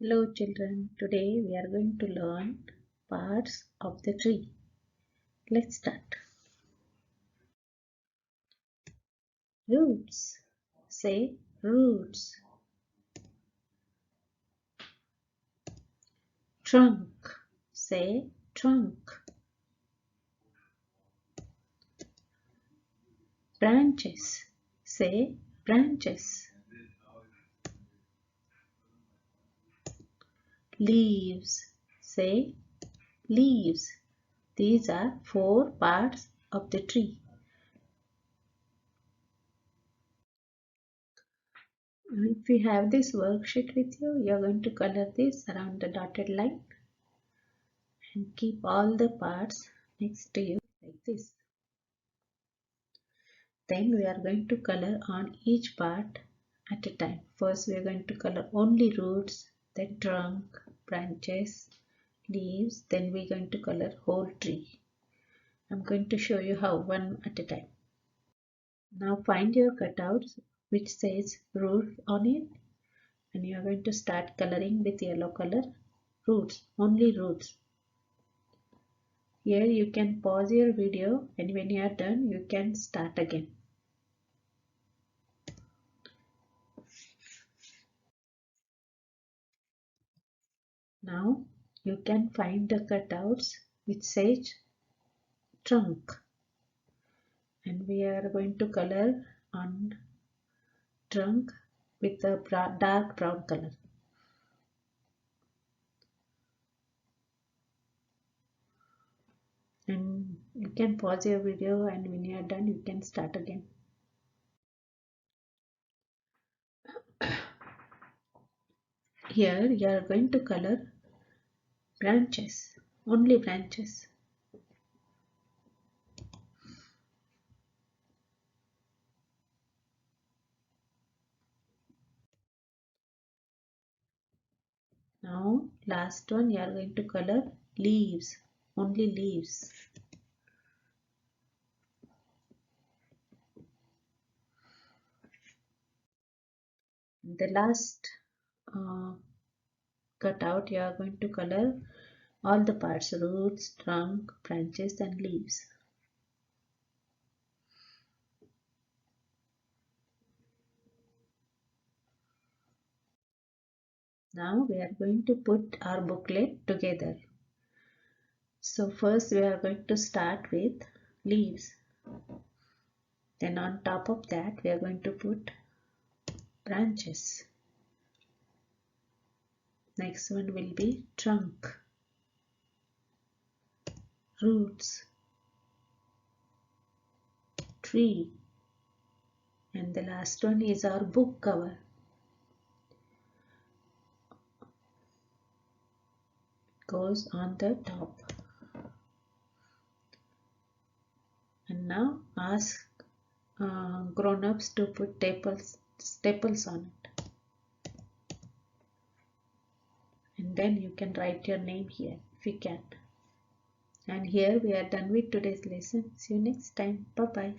Hello children, today we are going to learn parts of the tree. Let's start. Roots. Say roots. Trunk. Say trunk. Branches. Say branches. Leaves. Say leaves. These are 4 parts of the tree. If you have this worksheet with you, you are going to color this around the dotted line and keep all the parts next to you like this. Then we are going to color on each part at a time. First we are going to color only roots, then trunk, branches, leaves, then we are going to color whole tree. I'm going to show you how, one at a time. Now find your cutouts which says root on it, and you are going to start coloring with yellow color. Roots, only roots. Here you can pause your video, and when you are done you can start again. Now you can find the cutouts which says trunk, and we are going to color on trunk with a dark brown color. And you can pause your video, and when you are done you can start again. Here you are going to color branches, only branches. Now last one you are going to color leaves, only leaves. The last cutout you are going to color all the parts, roots, trunk, branches and leaves. Now we are going to put our booklet together. So first we are going to start with leaves. Then on top of that we are going to put branches. Next one will be trunk, roots, tree, and the last one is our book cover. Goes on the top. And now ask grown-ups to put staples on it, and then you can write your name here if you can. And here we are done with today's lesson. See you next time. Bye bye.